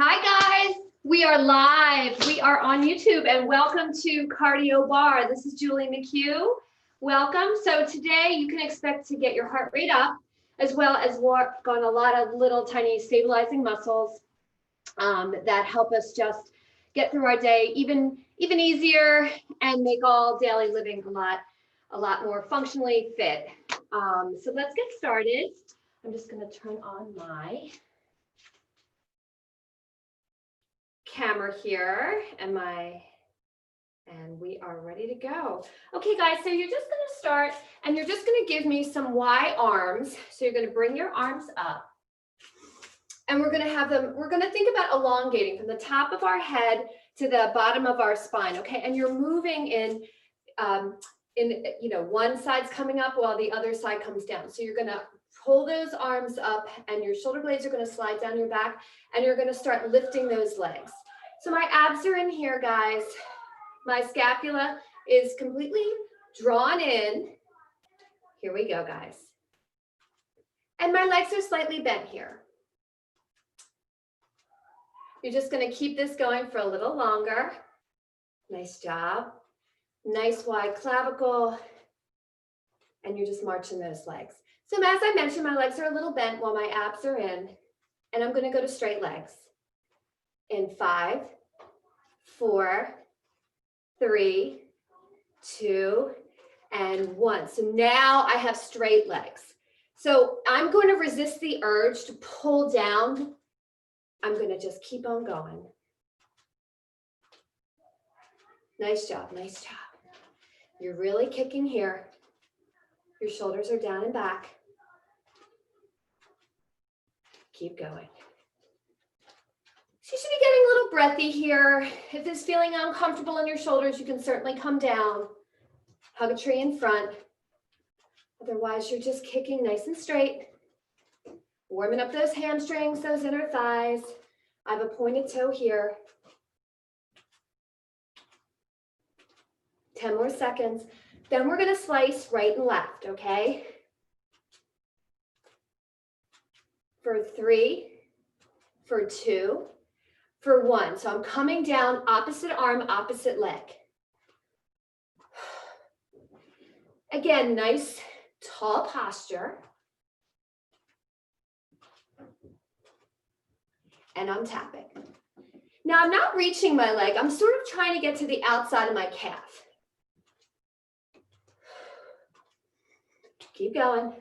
Hi guys, we are live. We are on YouTube and welcome to Cardio Bar. This is Julie McHugh. Welcome. So today you can expect to get your heart rate up as well as work on a lot of little tiny stabilizing muscles that help us just get through our day even easier and make all daily living a lot more functionally fit. So let's get started. I'm just going to turn on my camera here and we are ready to go. Okay guys, so you're just going to start and you're just going to give me some Y arms. So you're going to bring your arms up and we're going to think about elongating from the top of our head to the bottom of our spine, okay? And you're moving in one side's coming up while the other side comes down. So you're going to pull those arms up and your shoulder blades are going to slide down your back and you're going to start lifting those legs. So my abs are in here, guys. My scapula is completely drawn in. Here we go, guys. And my legs are slightly bent here. You're just going to keep this going for a little longer. Nice job. Nice wide clavicle. And you're just marching those legs. So as I mentioned, my legs are a little bent while my abs are in. And I'm going to go to straight legs. In 5, 4, 3, 2, and 1. So now I have straight legs. So I'm going to resist the urge to pull down. I'm going to just keep on going. Nice job, nice job. You're really kicking here. Your shoulders are down and back. Keep going. So you should be getting a little breathy here. If it's feeling uncomfortable in your shoulders, you can certainly come down. Hug a tree in front. Otherwise, you're just kicking nice and straight. Warming up those hamstrings, those inner thighs. I have a pointed toe here. 10 more seconds. Then we're going to slice right and left, okay? For 3, for 2, for 1. So I'm coming down, opposite arm, opposite leg. Again, nice tall posture. And I'm tapping. Now I'm not reaching my leg. I'm sort of trying to get to the outside of my calf. Keep going.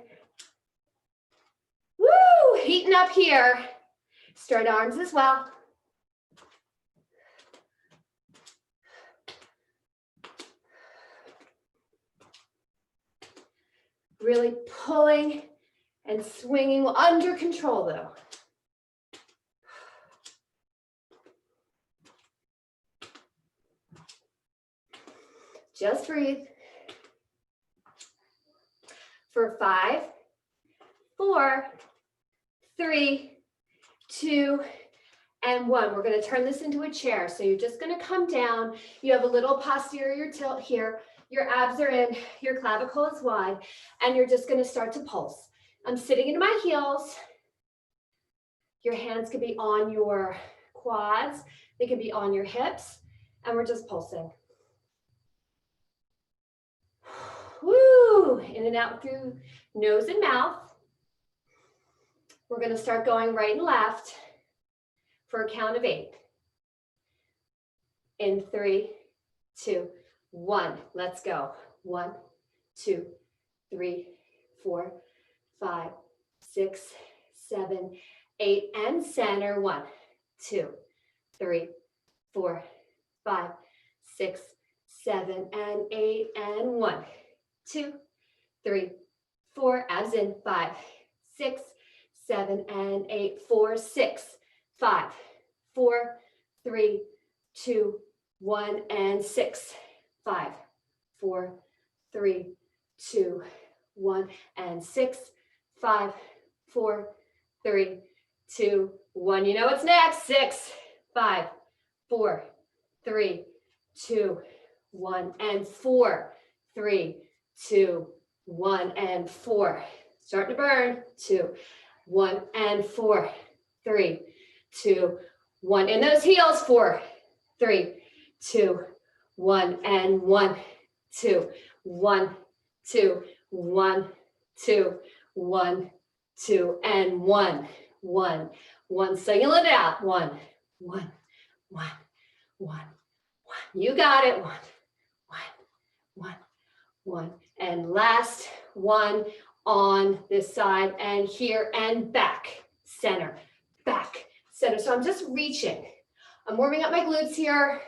Woo! Heating up here. Straight arms as well. Really pulling and swinging under control though. Just breathe. For 5, 4, 3, 2, and 1. We're going to turn this into a chair. So you're just going to come down. You have a little posterior tilt here. Your abs are in, your clavicle is wide, and you're just going to start to pulse. I'm sitting into my heels. Your hands could be on your quads. They could be on your hips, and we're just pulsing. Woo! In and out through nose and mouth. We're going to start going right and left for a count of 8. In 3, 2, 1. Let's go. 1, 2, 3, 4, 5, 6, 7, 8, and center. 1, 2, 3, 4, 5, 6, 7, and 8, and 1, 2, 3, 4. Abs in. 5, 6, 7, and 8. 4, 6, 5, 4, 3, 2, 1, and 6. 5, 4, 3, 2, 1, and 6. 5, 4, 3, 2, 1. You know what's next. 6, 5, 4, 3, 2, 1, and 4, 3, 2, 1, and 4. Starting to burn. 2, 1, and 4, 3, 2, 1. In those heels, 4, 3, 2, 1, and 1, 2, 1, 2, 1, 2, 1, 2, and 1, 1, 1. Single it out. 1, 1, 1, 1, 1. You got it. 1, 1, 1, 1. And last one on this side and here and back, center, back, center. So I'm just reaching. I'm warming up my glutes here.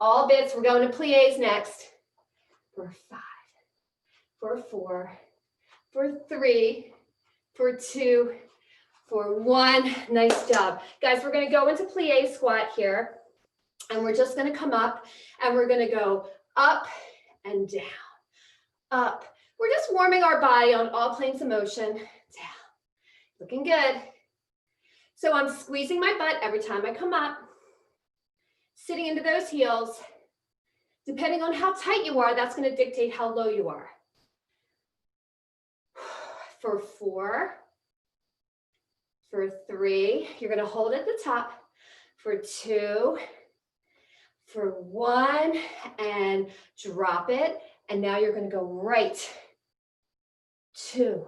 All bits. We're going to plies next. For 5, for 4, for 3, for 2, for 1. Nice job. Guys, we're going to go into plie squat here. And we're just going to come up and we're going to go up and down, up. We're just warming our body on all planes of motion. Down. Looking good. So I'm squeezing my butt every time I come up, sitting into those heels. Depending on how tight you are, that's going to dictate how low you are. For 4, for 3, you're going to hold at the top. For 2, for 1, and drop it. And now you're going to go right. 2,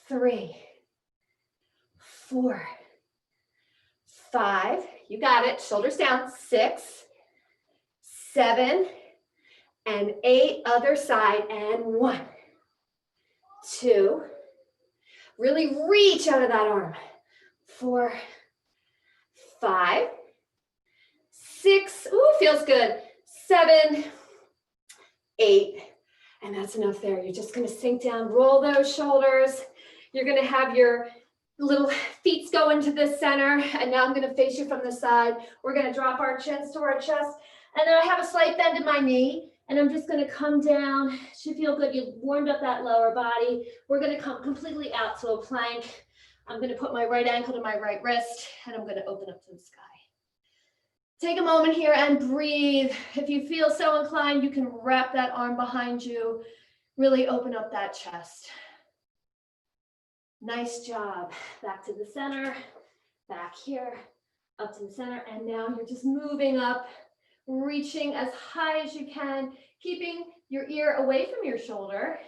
3, 4, 5. You got it. Shoulders down. 6, 7, and 8. Other side. And 1, 2. Really reach out of that arm. 4, 5, 6. Ooh, feels good. 7, 8. And that's enough there. You're just going to sink down, roll those shoulders. You're going to have your little feet go into the center. And now I'm going to face you from the side. We're going to drop our chins to our chest. And then I have a slight bend in my knee. And I'm just going to come down. Should feel good. You've warmed up that lower body. We're going to come completely out to a plank. I'm going to put my right ankle to my right wrist. And I'm going to open up to the sky. Take a moment here and breathe. If you feel so inclined, you can wrap that arm behind you. Really open up that chest. Nice job. Back to the center, back here, up to the center. And now you're just moving up, reaching as high as you can, keeping your ear away from your shoulder.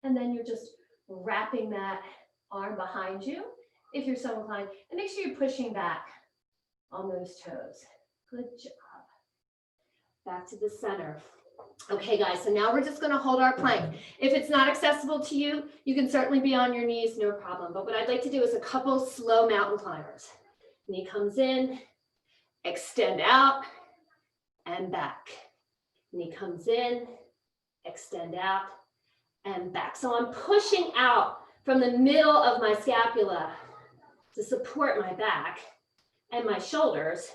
And then you're just wrapping that arm behind you, if you're so inclined. And make sure you're pushing back on those toes. Good job. Back to the center. Okay, guys, so now we're just going to hold our plank. If it's not accessible to you, you can certainly be on your knees, no problem. But what I'd like to do is a couple slow mountain climbers. Knee comes in, extend out, and back. Knee comes in, extend out, and back. So I'm pushing out from the middle of my scapula to support my back and my shoulders.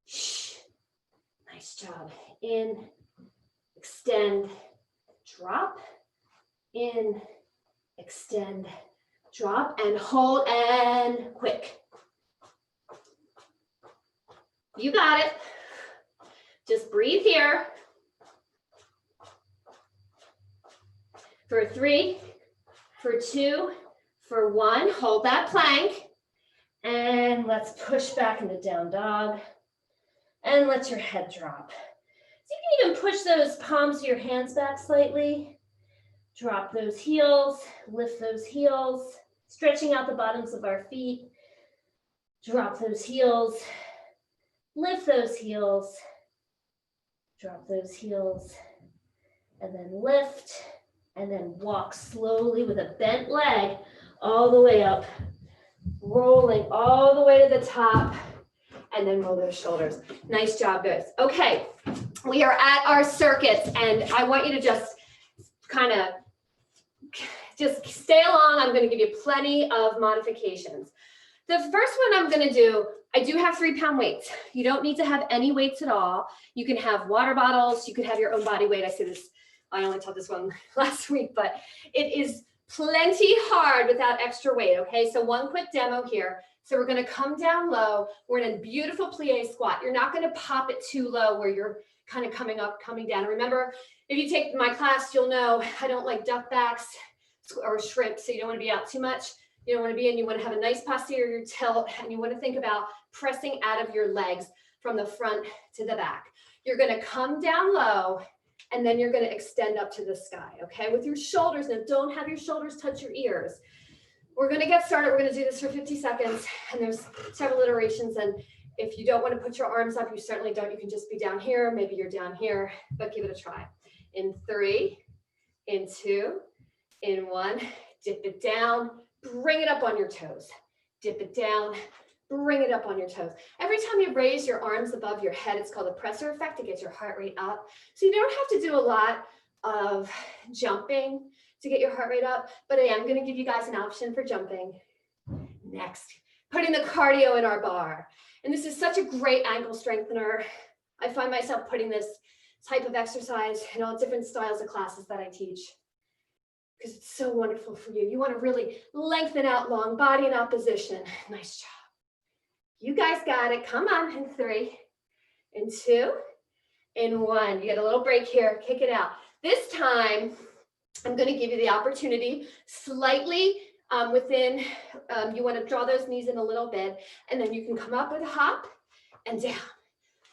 Shh. Nice job. In, extend, drop, in, extend, drop, and hold, and quick. You got it. Just breathe here. For 3, for 2, for 1, hold that plank. And let's push back into down dog. And let your head drop. So you can even push those palms of your hands back slightly. Drop those heels, lift those heels, stretching out the bottoms of our feet. Drop those heels, lift those heels, drop those heels, and then lift, and then walk slowly with a bent leg all the way up, rolling all the way to the top. And then roll those shoulders. Nice job, guys. Okay, we are at our circuits, and I want you to just kind of just stay along. I'm going to give you plenty of modifications. The first one I'm going to do, I do have 3-pound weights. You don't need to have any weights at all. You can have water bottles. You could have your own body weight. I say this, I only taught this one last week, but it is plenty hard without extra weight, okay? So one quick demo here. So we're going to come down low. We're in a beautiful plie squat. You're not going to pop it too low where you're kind of coming up, coming down. Remember, if you take my class, you'll know I don't like duck backs or shrimp, so you don't want to be out too much. You don't want to be in, you want to have a nice posterior tilt, and you want to think about pressing out of your legs from the front to the back. You're going to come down low, and then you're going to extend up to the sky, okay? With your shoulders. Now, don't have your shoulders touch your ears. We're going to get started. We're going to do this for 50 seconds, and there's several iterations, and if you don't want to put your arms up, you certainly don't. You can just be down here. Maybe you're down here, but give it a try. In 3, in 2, in 1, dip it down, bring it up on your toes. Dip it down, bring it up on your toes. Every time you raise your arms above your head, it's called a presser effect. It gets your heart rate up. So you don't have to do a lot of jumping to get your heart rate up, but I am going to give you guys an option for jumping. Next, putting the cardio in our bar. And this is such a great ankle strengthener. I find myself putting this type of exercise in all different styles of classes that I teach because it's so wonderful for you. You want to really lengthen out long, body in opposition. Nice job. You guys got it. Come on. In 3, in 2, in 1. You get a little break here. Kick it out. This time, I'm going to give you the opportunity slightly within, you want to draw those knees in a little bit, and then you can come up with a hop and down.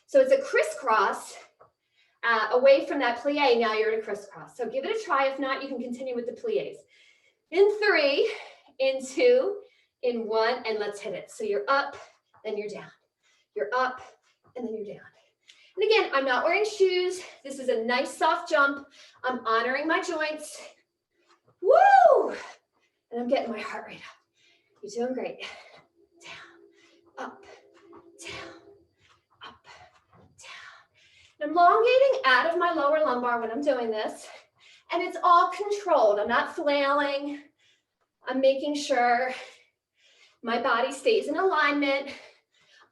So it's a crisscross away from that plie. Now you're in a crisscross. So give it a try. If not, you can continue with the plies. In 3, in 2, in 1, and let's hit it. So you're up, then you're down. You're up, and then you're down. And again, I'm not wearing shoes. This is a nice soft jump. I'm honoring my joints. Woo! And I'm getting my heart rate up. You're doing great. Down, up, down, up, down. And I'm elongating out of my lower lumbar when I'm doing this. And it's all controlled. I'm not flailing. I'm making sure my body stays in alignment.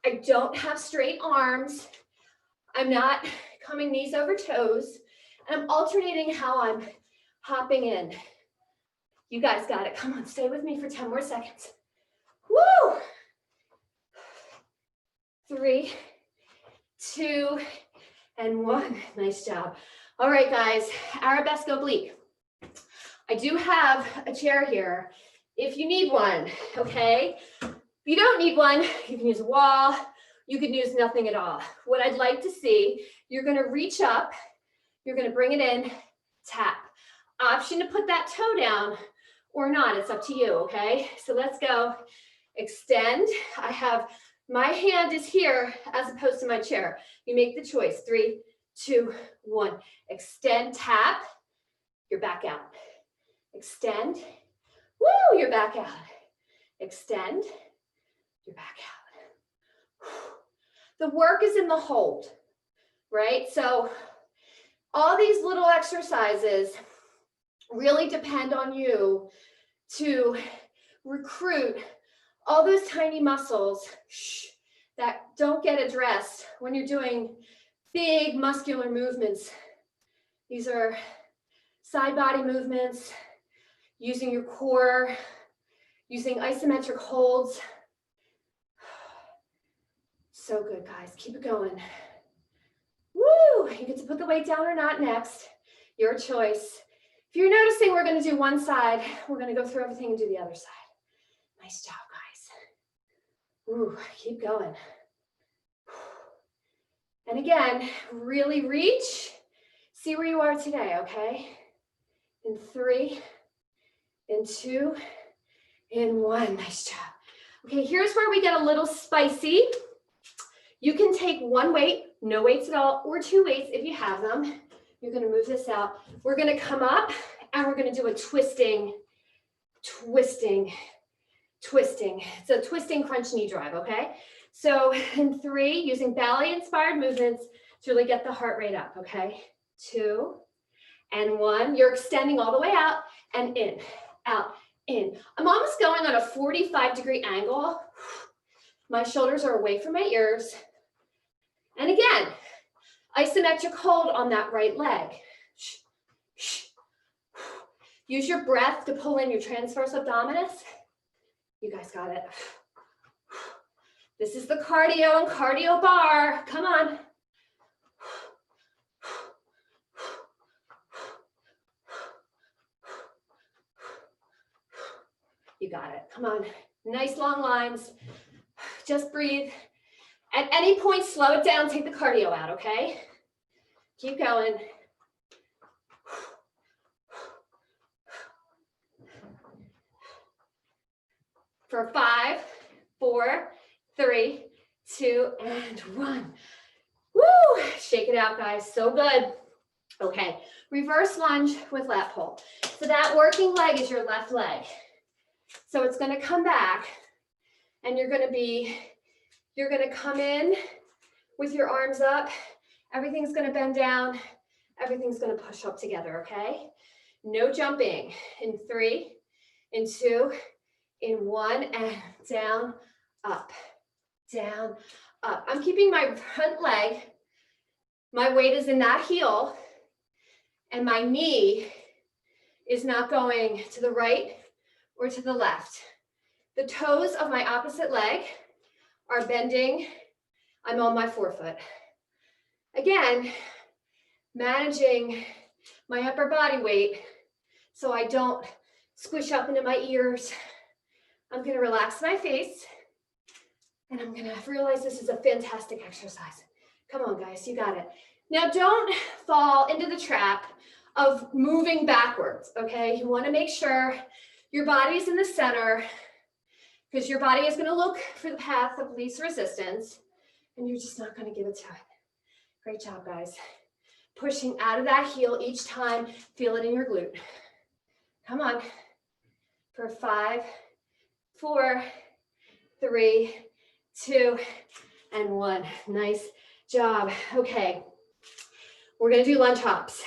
I don't have straight arms. I'm not coming knees over toes. And I'm alternating how I'm hopping in. You guys got it. Come on, stay with me for 10 more seconds. Woo! 3, 2, and 1. Nice job. All right, guys, arabesque oblique. I do have a chair here if you need one, okay? If you don't need one, you can use a wall. You can use nothing at all. What I'd like to see, you're going to reach up. You're going to bring it in, tap. Option to put that toe down or not. It's up to you, okay? So let's go. Extend. I have, my hand is here as opposed to my chair. You make the choice. 3, 2, 1. Extend, tap. You're back out. Extend. Woo, you're back out. Extend. You're back out. The work is in the hold, right? So all these little exercises really depend on you to recruit all those tiny muscles that don't get addressed when you're doing big muscular movements. These are side body movements, using your core, using isometric holds. So good, guys. Keep it going. Woo! You get to put the weight down or not next. Your choice. If you're noticing, we're going to do one side. We're going to go through everything and do the other side. Nice job, guys. Ooh, keep going. And again, really reach. See where you are today, okay? In 3, in 2, in 1. Nice job. Okay, here's where we get a little spicy. You can take one weight, no weights at all, or 2 weights if you have them. You're going to move this out. We're going to come up and we're going to do a twisting. It's a twisting crunch knee drive, okay? So in 3, using ballet-inspired movements to really get the heart rate up, okay? 2 and 1. You're extending all the way out and in, out, in. I'm almost going on a 45-degree angle. My shoulders are away from my ears. And again, isometric hold on that right leg. Use your breath to pull in your transverse abdominis. You guys got it. This is the cardio and cardio bar. Come on. You got it. Come on. Nice long lines. Just breathe. At any point, slow it down. Take the cardio out, okay? Keep going. For 5, 4, 3, 2, and 1. Woo! Shake it out, guys. So good. Okay, reverse lunge with lat pull. So that working leg is your left leg. So it's going to come back, and you're going to come in with your arms up. Everything's going to bend down. Everything's going to push up together, okay? No jumping. In 3, in 2, in 1, and down, up, down, up. I'm keeping my front leg. My weight is in that heel, and my knee is not going to the right or to the left. The toes of my opposite leg are bending. I'm on my forefoot. Again, managing my upper body weight so I don't squish up into my ears. I'm going to relax my face, and I'm going to realize this is a fantastic exercise. Come on, guys, you got it. Now, don't fall into the trap of moving backwards, okay? You want to make sure your body's in the center, because your body is going to look for the path of least resistance, and you're just not going to give it to it. Great job, guys. Pushing out of that heel each time. Feel it in your glute. Come on. For 5, 4, 3, 2, and 1. Nice job. Okay. We're going to do lunge hops.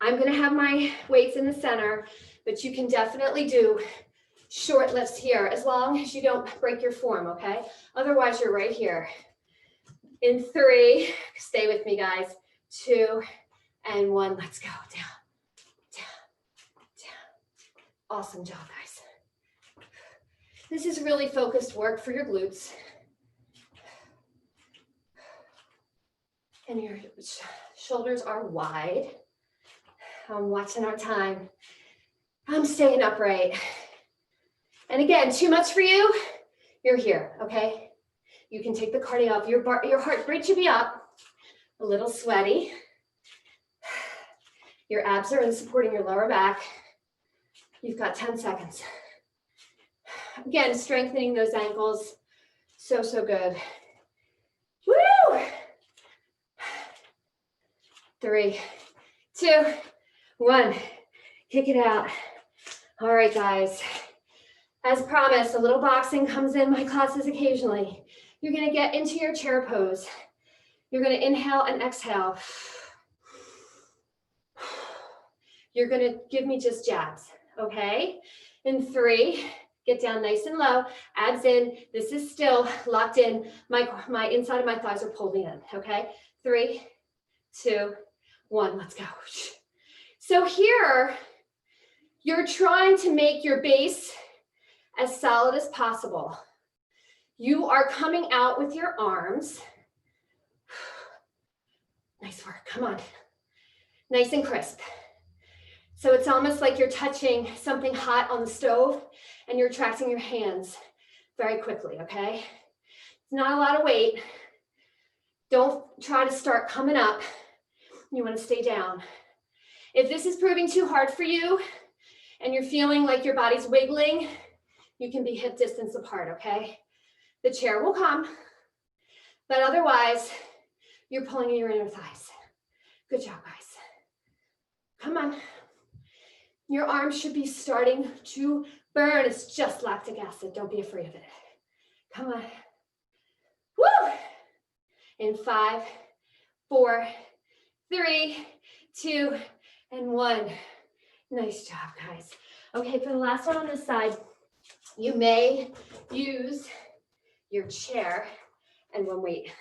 I'm going to have my weights in the center, but you can definitely do short lifts here as long as you don't break your form, okay? Otherwise, you're right here. In 3, stay with me, guys. 2, and 1. Let's go. Down, down, down. Awesome job, guys. This is really focused work for your glutes. And your shoulders are wide. I'm watching our time. I'm staying upright. And again, too much for you, you're here, okay? You can take the cardio off. Your heart rate should be up, a little sweaty. Your abs are in supporting your lower back. You've got 10 seconds. Again, strengthening those ankles. So, so good. Woo! 3, 2, 1. Kick it out. All right, guys. As promised, a little boxing comes in my classes occasionally. You're going to get into your chair pose. You're going to inhale and exhale. You're going to give me just jabs, okay? In 3, get down nice and low, abs in. This is still locked in. My inside of my thighs are pulled in, okay? 3, 2, 1, let's go. So here, you're trying to make your base as solid as possible. You are coming out with your arms. Nice work, come on. Nice and crisp. So it's almost like you're touching something hot on the stove and you're tracting your hands very quickly, okay? It's not a lot of weight. Don't try to start coming up. You want to stay down. If this is proving too hard for you and you're feeling like your body's wiggling, you can be hip distance apart, okay? The chair will come, but otherwise, you're pulling in your inner thighs. Good job, guys. Come on. Your arms should be starting to burn. It's just lactic acid. Don't be afraid of it. Come on. Woo! In 5, 4, 3, 2, and 1. Nice job, guys. Okay, for the last one on this side, you may use your chair and one weight.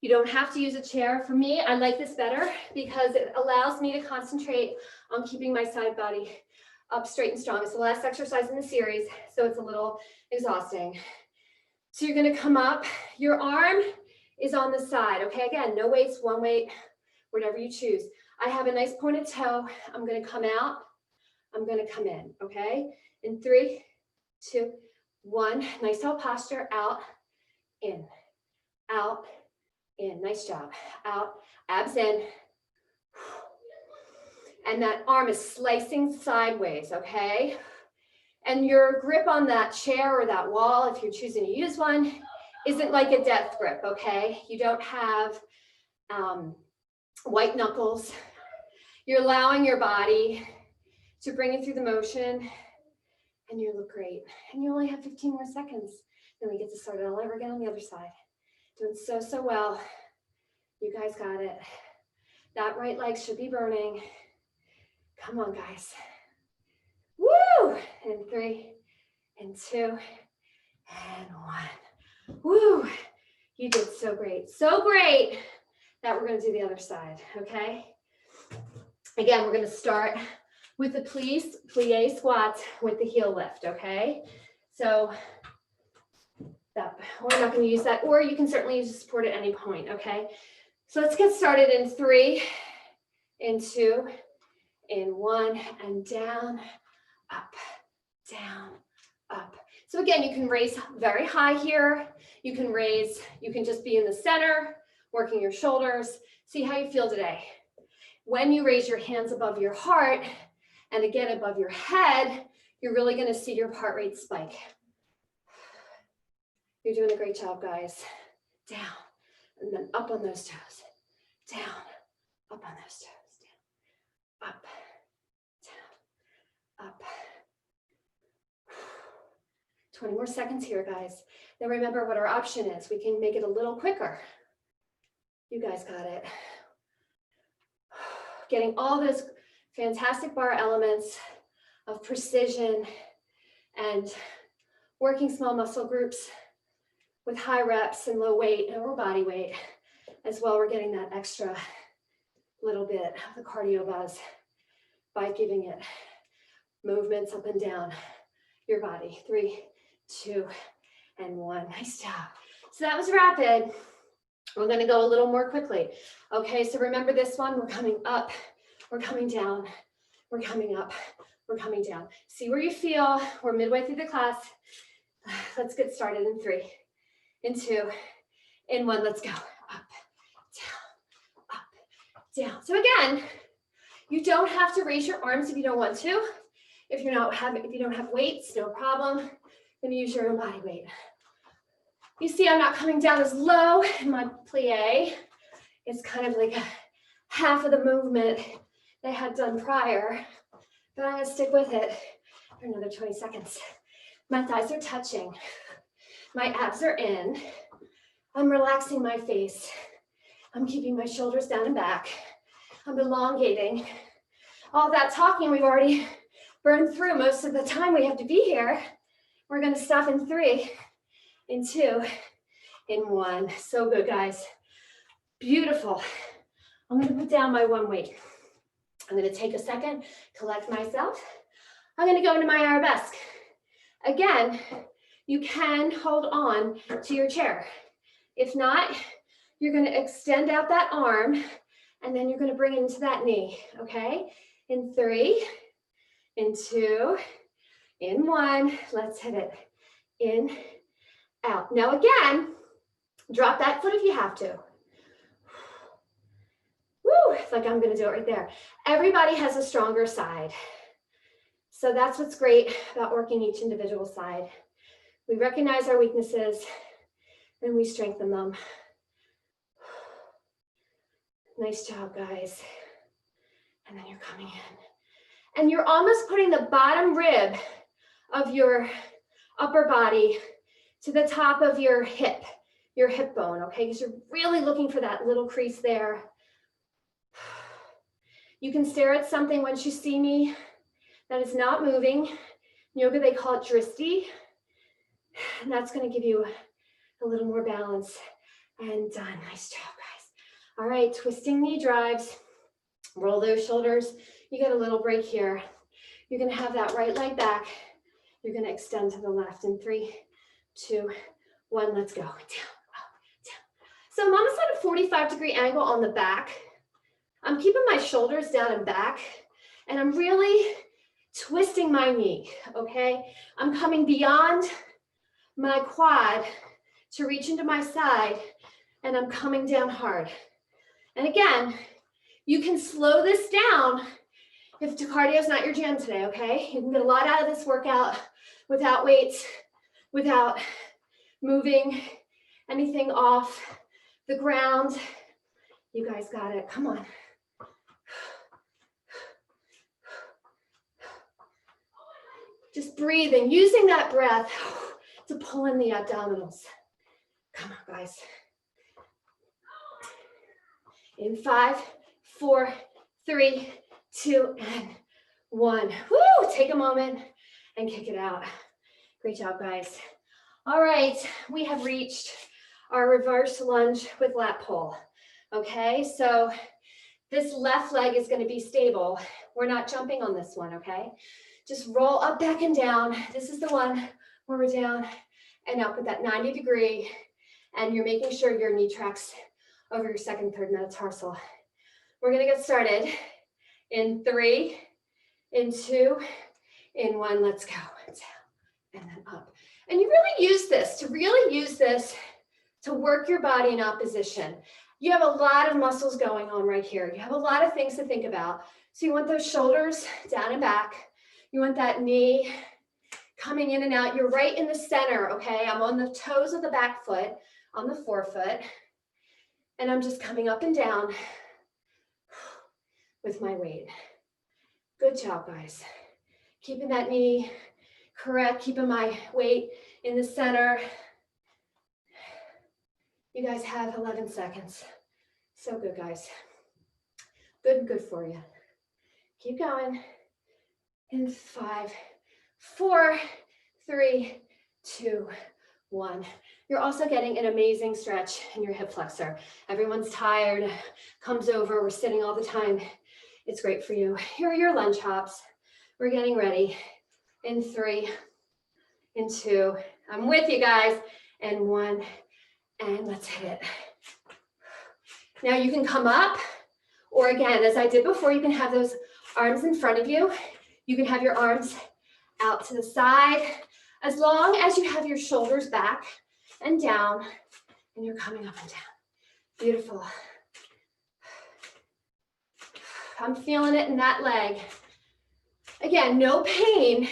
You don't have to use a chair. For me, I like this better because it allows me to concentrate on keeping my side body up straight and strong. It's the last exercise in the series, so it's a little exhausting. So you're going to come up. Your arm is on the side, okay? Again, no weights, one weight, whatever you choose. I have a nice pointed toe. I'm going to come out. I'm going to come in, okay? In 3, 2, 1. Nice tall posture. Out, in, out, in. Nice job. Out, abs in. And that arm is slicing sideways, okay? And your grip on that chair or that wall, if you're choosing to use one, isn't like a death grip, okay? You don't have white knuckles. You're allowing your body to bring it through the motion, and you look great. And you only have 15 more seconds. Then we get to start it all over again on the other side. Doing so, so well. You guys got it. That right leg should be burning. Come on, guys. Woo! And 3, and 2, and 1. Woo! You did so great. So great that we're going to do the other side, okay? Again, we're going to start with the plie squats with the heel lift, okay? So that, we're not going to use that, or you can certainly use support at any point, okay? So let's get started in 3, in 2, in 1, and down, up, down, up. So again, you can raise very high here. You can raise, you can just be in the center, working your shoulders. See how you feel today. When you raise your hands above your heart, and again above your head, you're really going to see your heart rate spike. You're doing a great job, guys. Down, and then up on those toes. Down, up on those toes. Down, up, down, up. 20 more seconds here, guys. Then remember what our option is. We can make it a little quicker. You guys got it. Getting all those fantastic bar elements of precision and working small muscle groups with high reps and low weight or body weight. As well, we're getting that extra little bit of the cardio buzz by giving it movements up and down your body. 3, 2, and 1. Nice job. So that was rapid. We're going to go a little more quickly. Okay, so remember this one. We're coming up. We're coming down. We're coming up. We're coming down. See where you feel. We're midway through the class. Let's get started in 3, in 2, in 1. Let's go. Up, down, up, down. So again, you don't have to raise your arms if you don't want to. If you don't have weights, no problem. You're going to use your own body weight. You see, I'm not coming down as low in my plie. It's kind of like half of the movement they had done prior, but I'm going to stick with it for another 20 seconds. My thighs are touching. My abs are in. I'm relaxing my face. I'm keeping my shoulders down and back. I'm elongating. All that talking we've already burned through most of the time we have to be here. We're going to stop in 3, in 2, in 1. So good, guys. Beautiful. I'm going to put down my one weight. I'm going to take a second, collect myself. I'm going to go into my arabesque. Again, you can hold on to your chair. If not, you're going to extend out that arm, and then you're going to bring it into that knee, okay? In 3, in 2, in 1. Let's hit it. In, out. Now again, drop that foot if you have to. Woo, it's like I'm going to do it right there. Everybody has a stronger side. So that's what's great about working each individual side. We recognize our weaknesses and we strengthen them. Nice job, guys. And then you're coming in. And you're almost putting the bottom rib of your upper body to the top of your hip bone, okay? Because you're really looking for that little crease there. You can stare at something once you see me that is not moving. In yoga, they call it dristi. And that's going to give you a little more balance. And done. Nice job, guys. All right, twisting knee drives. Roll those shoulders. You get a little break here. You're going to have that right leg back. You're going to extend to the left in 3, 2, 1. Let's go. Down, up, down. So I'm almost at a 45-degree angle on the back. I'm keeping my shoulders down and back, and I'm really twisting my knee, okay? I'm coming beyond my quad to reach into my side, and I'm coming down hard. And again, you can slow this down if cardio is not your jam today, okay? You can get a lot out of this workout without weights, without moving anything off the ground. You guys got it. Come on. Just breathing, using that breath to pull in the abdominals. Come on, guys. In 5, 4, 3, 2, and 1. Woo! Take a moment and kick it out. Great job, guys. All right, we have reached our reverse lunge with lat pull. Okay, so this left leg is going to be stable. We're not jumping on this one, okay? Just roll up, back, and down. This is the one where we're down and up with that 90-degree, and you're making sure your knee tracks over your second, third metatarsal. We're going to get started in 3, in 2, in 1. Let's go. Down and then up. And you really use this to work your body in opposition. You have a lot of muscles going on right here. You have a lot of things to think about. So you want those shoulders down and back. You want that knee coming in and out. You're right in the center, okay? I'm on the toes of the back foot, on the forefoot, and I'm just coming up and down with my weight. Good job, guys. Keeping that knee correct, keeping my weight in the center. You guys have 11 seconds. So good, guys. Good for you. Keep going. In 5, 4, 3, 2, 1. You're also getting an amazing stretch in your hip flexor. Everyone's tired, comes over, we're sitting all the time. It's great for you. Here are your lunge hops. We're getting ready. In 3, in 2, I'm with you guys, and 1, and let's hit it. Now you can come up, or again, as I did before, you can have those arms in front of you. You can have your arms out to the side, as long as you have your shoulders back and down, and you're coming up and down. Beautiful. I'm feeling it in that leg. Again, no pain.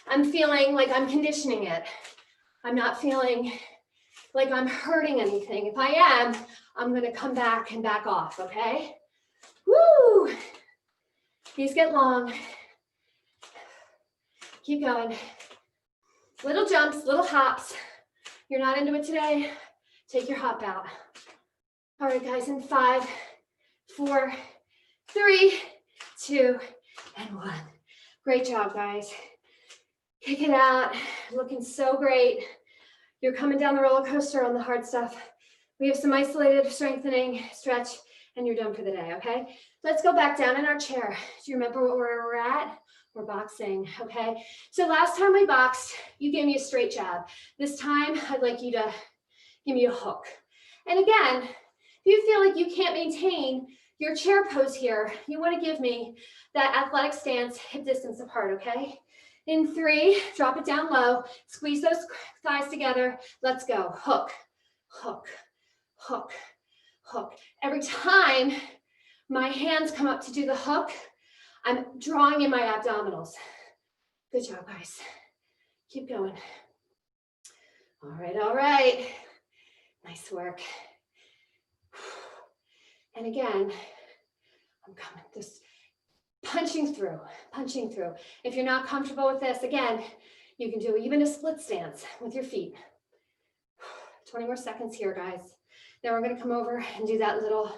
I'm feeling like I'm conditioning it. I'm not feeling like I'm hurting anything. If I am, I'm gonna come back and back off, okay? Woo! These get long. Keep going. Little jumps, little hops. You're not into it today? Take your hop out. All right, guys, in 5, 4, 3, 2, and 1. Great job, guys. Kick it out. Looking so great. You're coming down the roller coaster on the hard stuff. We have some isolated strengthening, stretch, and you're done for the day, okay? Let's go back down in our chair. Do you remember where we're at? We're boxing, okay? So last time we boxed, you gave me a straight jab. This time, I'd like you to give me a hook. And again, if you feel like you can't maintain your chair pose here, you want to give me that athletic stance, hip distance apart, okay? In 3, drop it down low, squeeze those thighs together. Let's go. Hook, hook, hook, hook. Every time my hands come up to do the hook, I'm drawing in my abdominals. Good job, guys. Keep going. All right, all right. Nice work. And again, I'm coming, just punching through, punching through. If you're not comfortable with this, again, you can do even a split stance with your feet. 20 more seconds here, guys. Then we're gonna come over and do that little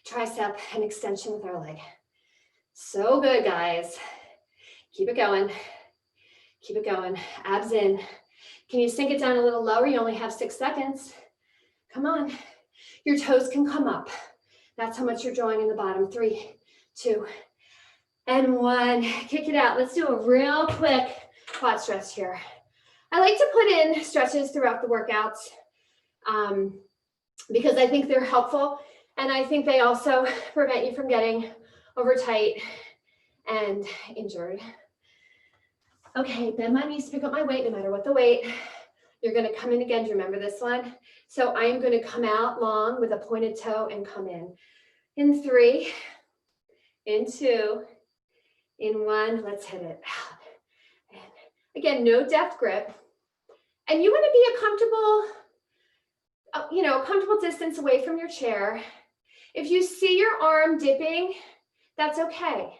tricep and extension with our leg. So good, guys. Keep it going. Keep it going. Abs in. Can you sink it down a little lower? You only have 6 seconds. Come on. Your toes can come up. That's how much you're drawing in the bottom. 3, 2, and 1. Kick it out. Let's do a real quick quad stretch here. I like to put in stretches throughout the workouts because I think they're helpful, and I think they also prevent you from getting over tight and injured. Okay, bend my knees to pick up my weight, no matter what the weight. You're gonna come in again. Do you remember this one? So I am gonna come out long with a pointed toe and come in. In 3, in 2, in 1, let's hit it out. And again, no depth grip. And you wanna be a comfortable distance away from your chair. If you see your arm dipping, that's okay.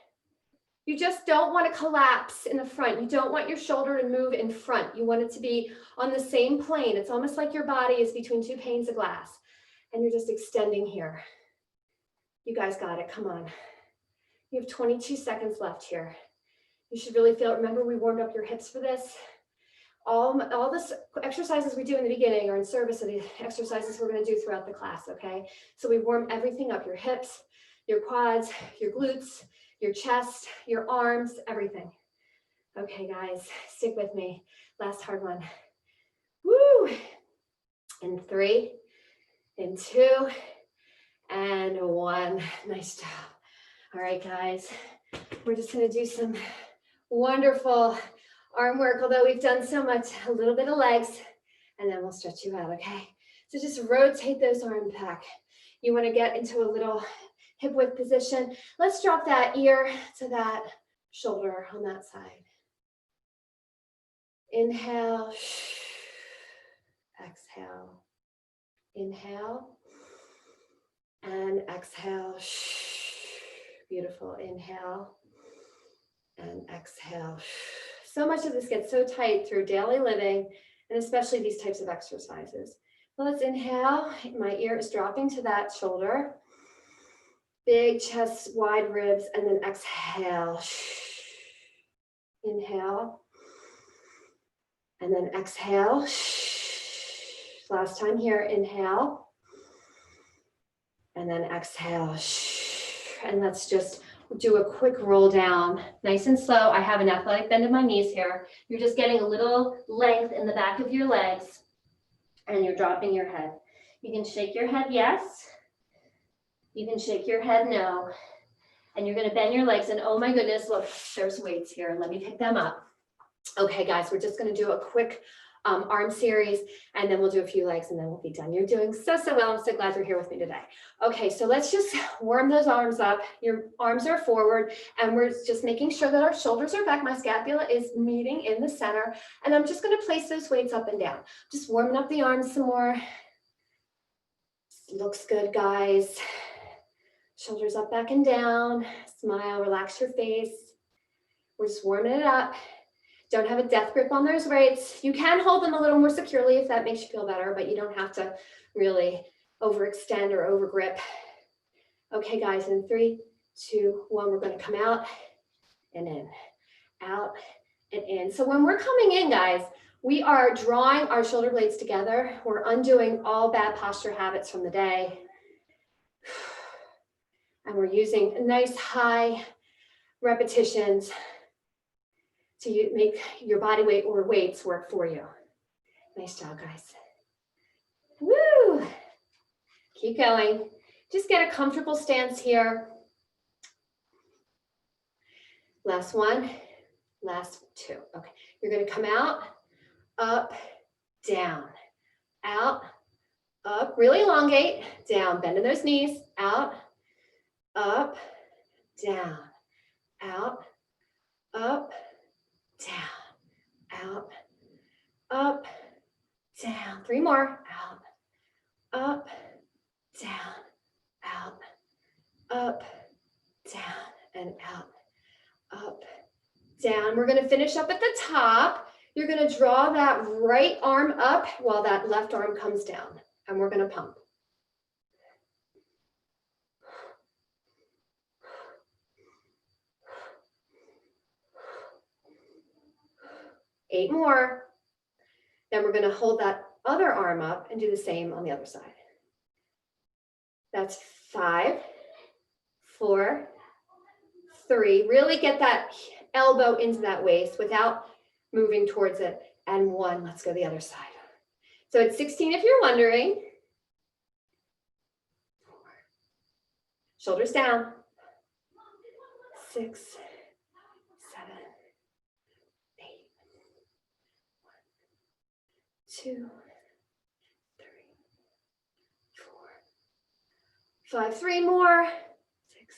You just don't want to collapse in the front. You don't want your shoulder to move in front. You want it to be on the same plane. It's almost like your body is between 2 panes of glass and you're just extending here. You guys got it, come on. You have 22 seconds left here. You should really feel it. Remember, we warmed up your hips for this. All the exercises we do in the beginning are in service of the exercises we're going to do throughout the class, okay? So we warm everything up, your hips, your quads, your glutes, your chest, your arms, everything. Okay, guys, stick with me. Last hard one. Woo! In 3, in 2, and 1. Nice job. All right, guys, we're just going to do some wonderful arm work, although we've done so much, a little bit of legs, and then we'll stretch you out, okay? So just rotate those arms back. You want to get into a little hip width position. Let's drop that ear to that shoulder on that side. Inhale, exhale. Inhale and exhale. Beautiful. Inhale and exhale. So much of this gets so tight through daily living, and especially these types of exercises. So let's inhale. My ear is dropping to that shoulder. Big chest, wide ribs, and then exhale. Inhale. And then exhale. Last time here, inhale. And then exhale. And let's just do a quick roll down, nice and slow. I have an athletic bend in my knees here. You're just getting a little length in the back of your legs, and you're dropping your head. You can shake your head yes. You can shake your head no. And you're gonna bend your legs, and oh my goodness, look, there's weights here. Let me pick them up. Okay, guys, we're just gonna do a quick arm series, and then we'll do a few legs, and then we'll be done. You're doing so well. I'm so glad you're here with me today. Okay, so let's just warm those arms up. Your arms are forward, and we're just making sure that our shoulders are back. My scapula is meeting in the center, and I'm just gonna place those weights up and down. Just warming up the arms some more. Looks good, guys. Shoulders up, back, and down. Smile, relax your face. We're just warming it up. Don't have a death grip on those weights. You can hold them a little more securely if that makes you feel better, but you don't have to really overextend or overgrip. Okay, guys, in 3, 2, 1, we're going to come out and in, out and in. So when we're coming in, guys, we are drawing our shoulder blades together. We're undoing all bad posture habits from the day. And we're using nice high repetitions to make your body weight or weights work for you. Nice job, guys. Woo! Keep going. Just get a comfortable stance here. Last one, last 2. Okay, you're gonna come out, up, down, out, up, really elongate, down, bend in those knees, out, up, down, out, up, down, out, up, down. 3 more, out, up, down, out, up, down, and out, up, down. We're gonna finish up at the top. You're gonna draw that right arm up while that left arm comes down, and we're gonna pump. Eight more. Then we're gonna hold that other arm up and do the same on the other side. That's 5, 4, 3. Really get that elbow into that waist without moving towards it. And 1, let's go the other side. So it's 16 if you're wondering. 4. Shoulders down. 6, 7, 8, 2, 3, 4, 5. 3 more. 6,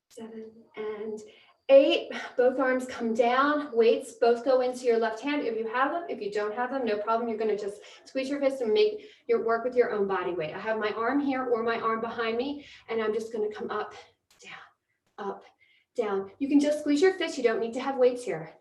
7, and 8. Both arms come down. Weights both go into your left hand if you have them. If you don't have them, no problem. You're going to just squeeze your fist and make your work with your own body weight. I have my arm here or my arm behind me, and I'm just going to come up, down, up, down. You can just squeeze your fist. You don't need to have weights here.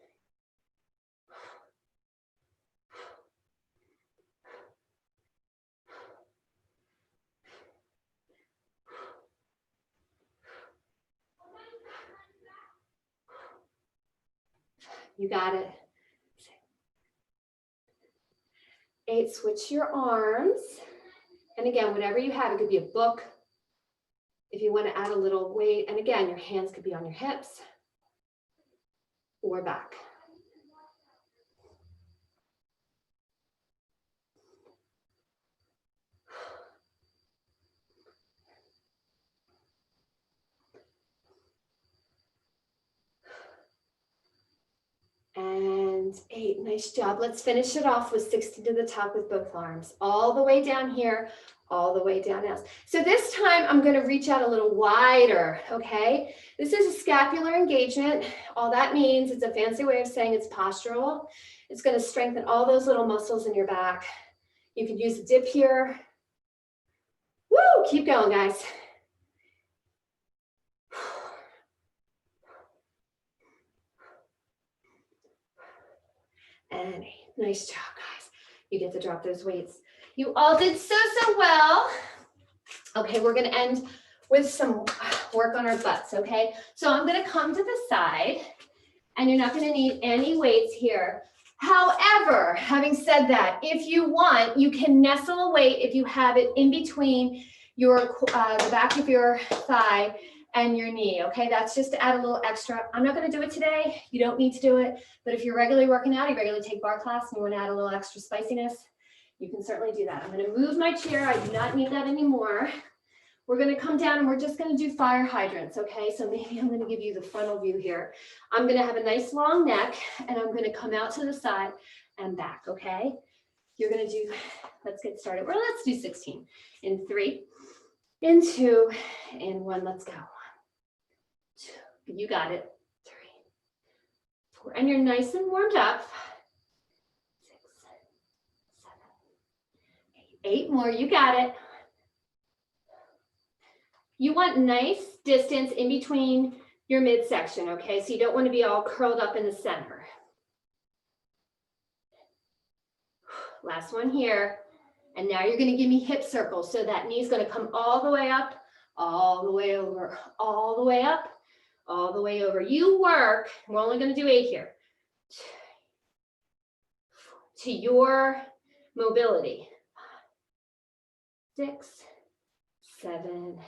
You got it. 8, switch your arms. And again, whatever you have, it could be a book. If you want to add a little weight, and again, your hands could be on your hips or back. And 8, nice job. Let's finish it off with 60 to the top with both arms. All the way down here, all the way down else. So this time I'm going to reach out a little wider, okay? This is a scapular engagement. All that means, it's a fancy way of saying it's postural. It's going to strengthen all those little muscles in your back. You could use a dip here. Woo, keep going, guys. And nice job, guys. You get to drop those weights. You all did so well. Okay, we're gonna end with some work on our butts, okay? So I'm gonna come to the side, and you're not gonna need any weights here. However, having said that, if you want, you can nestle a weight if you have it in between your the back of your thigh and your knee, okay? That's just to add a little extra. I'm not gonna do it today. You don't need to do it, but if you're regularly working out, you regularly take bar class and you wanna add a little extra spiciness, you can certainly do that. I'm gonna move my chair. I do not need that anymore. We're gonna come down and we're just gonna do fire hydrants, okay? So maybe I'm gonna give you the frontal view here. I'm gonna have a nice long neck and I'm gonna come out to the side and back, okay? You're gonna do, let's get started. Well, let's do 16. In 3, in 2, in 1, let's go. 2, you got it. 3, 4, and you're nice and warmed up. 6, 7, 8 more, you got it. You want nice distance in between your midsection, okay? So you don't want to be all curled up in the center. Last one here. And now you're going to give me hip circles. So that knee's going to come all the way up, all the way over, all the way up, all the way over. You work, we're only going to do 8 here, to your mobility. 6, 7,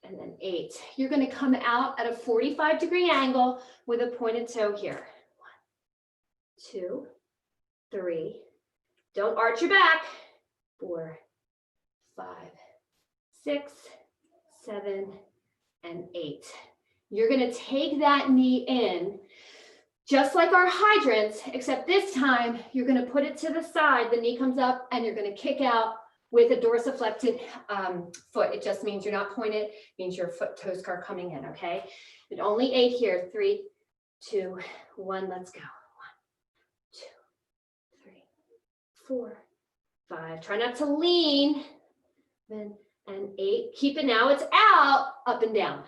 and then 8. You're going to come out at a 45-degree angle with a pointed toe here. 1, 2, 3. Don't arch your back. 4, 5, 6, 7, and 8. You're going to take that knee in just like our hydrants, except this time you're going to put it to the side. The knee comes up and you're going to kick out with a dorsiflected foot. It just means you're not pointed, it means your foot toes are coming in, okay? But only 8 here. 3, 2, 1, let's go. 1, 2, 3, 4, 5. Try not to lean. 7 and 8. Keep it now. It's out, up and down. 1,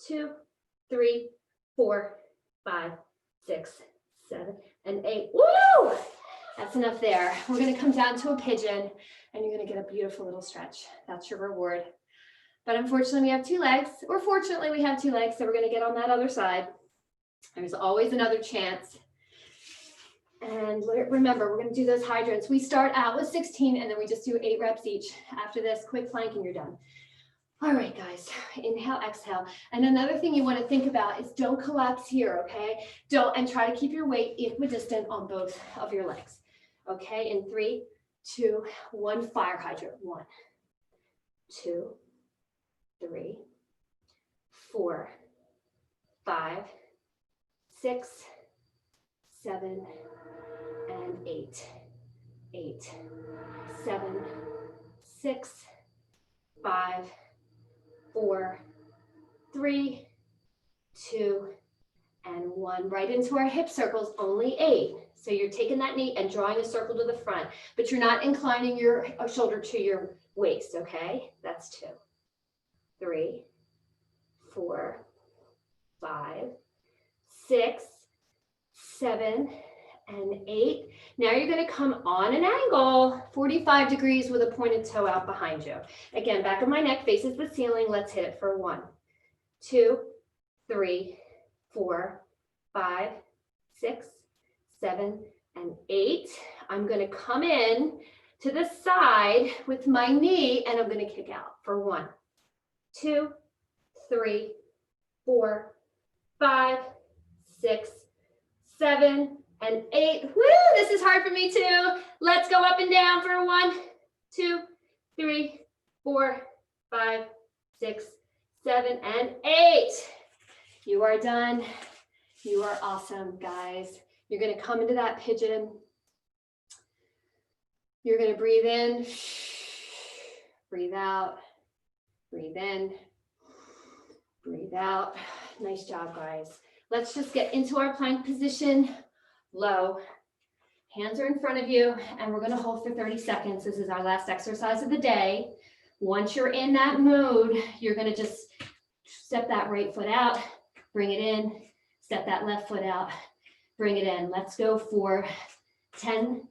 2, 3, 4, 5, 6, 7, and 8. Woo! That's enough there. We're going to come down to a pigeon and you're going to get a beautiful little stretch. That's your reward. But unfortunately, we have 2 legs, or fortunately, we have 2 legs, so we're going to get on that other side. There's always another chance. And remember, we're going to do those hydrants. We start out with 16 and then we just do 8 reps each. After this, quick plank and you're done. All right, guys, inhale, exhale. And another thing you want to think about is don't collapse here, okay? And try to keep your weight equidistant on both of your legs. Okay, in 3, 2, 1, fire hydrant. 1, 2, 3, 4, 5, 6, 7, and 8. 8, 7, 6, 5, 4, 3, 2, and 1. Right into our hip circles, only 8. So you're taking that knee and drawing a circle to the front, but you're not inclining your shoulder to your waist, okay? That's 2, 3, 4, 5, 6, 7, and 8. Now you're going to come on an angle, 45 degrees with a pointed toe out behind you. Again, back of my neck faces the ceiling. Let's hit it for 1, 2, 3, 4, 5, 6, 7, and 8. I'm going to come in to the side with my knee and I'm going to kick out for 1, 2, 3, 4, 5, 6, 7, and 8. Woo, this is hard for me too. Let's go up and down for 1, 2, 3, 4, 5, 6, 7, and 8. You are done. You are awesome, guys. You're going to come into that pigeon. You're going to breathe in, breathe out, breathe in, breathe out. Nice job, guys. Let's just get into our plank position, low. Hands are in front of you, and we're going to hold for 30 seconds. This is our last exercise of the day. Once you're in that mode, you're going to just step that right foot out, bring it in, step that left foot out, bring it in. Let's go for 10,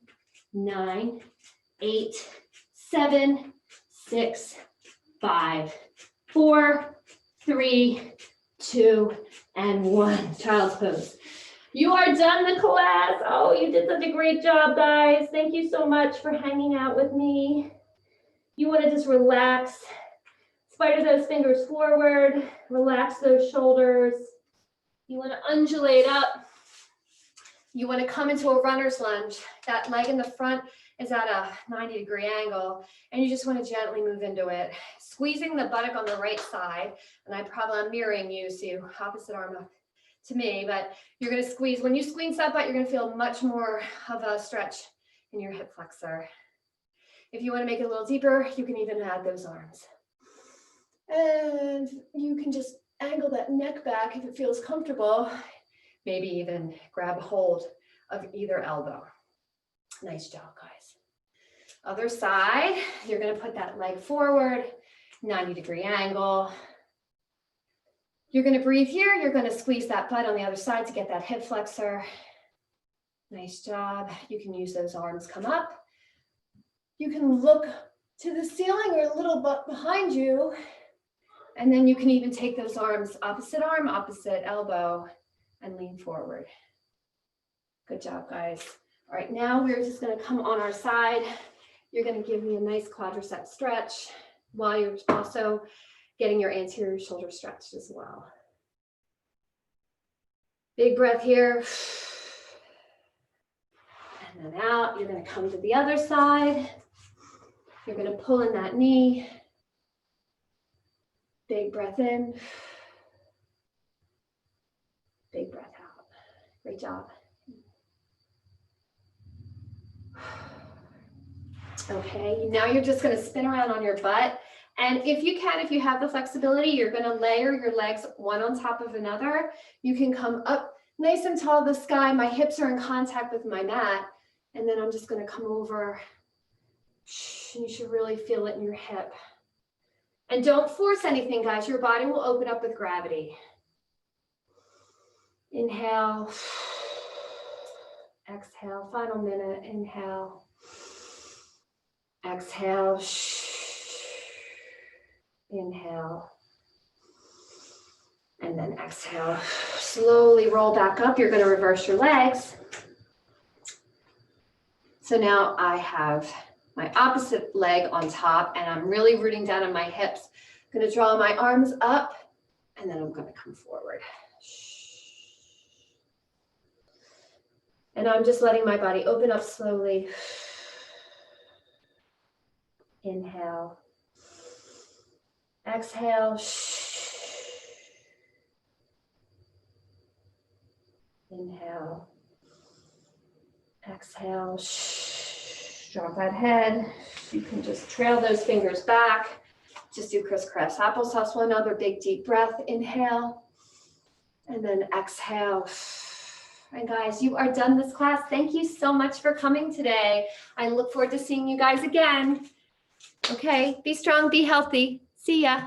9, 8, 7, 6, 5, 4, 3, 2, and 1. Child's pose. You are done the class. Oh, you did such a great job, guys. Thank you so much for hanging out with me. You want to just relax. Spider those fingers forward. Relax those shoulders. You want to undulate up. You want to come into a runner's lunge. That leg in the front is at a 90-degree angle, and you just want to gently move into it. Squeezing the buttock on the right side, and I'm mirroring you, so you opposite arm up to me, but you're going to squeeze. When you squeeze that butt, you're going to feel much more of a stretch in your hip flexor. If you want to make it a little deeper, you can even add those arms. And you can just angle that neck back if it feels comfortable. Maybe even grab a hold of either elbow. Nice job, guys. Other side, you're going to put that leg forward, 90-degree angle. You're going to breathe here. You're going to squeeze that butt on the other side to get that hip flexor. Nice job. You can use those arms come up. You can look to the ceiling or a little butt behind you. And then you can even take those arms, opposite arm, opposite elbow, and lean forward. Good job, guys. All right, now we're just going to come on our side. You're going to give me a nice quadricep stretch while you're also getting your anterior shoulder stretched as well. Big breath here. And then out. You're going to come to the other side. You're going to pull in that knee. Big breath in. Big breath out. Great job. Okay, now you're just going to spin around on your butt. And if you can, if you have the flexibility, you're going to layer your legs one on top of another. You can come up nice and tall to the sky. My hips are in contact with my mat. And then I'm just going to come over. And you should really feel it in your hip. And don't force anything, guys. Your body will open up with gravity. Inhale. Exhale. Final minute. Inhale. Exhale. Inhale. And then exhale. Slowly roll back up. You're going to reverse your legs. So now I have my opposite leg on top and I'm really rooting down on my hips. I'm going to draw my arms up and then I'm going to come forward. And I'm just letting my body open up slowly. Inhale. Exhale. Inhale. Exhale. drop that head. You can just trail those fingers back. Just do crisscross applesauce. One other big deep breath. Inhale. And then exhale. And guys, you are done this class. Thank you so much for coming today. I look forward to seeing you guys again. Okay, be strong, be healthy. See ya.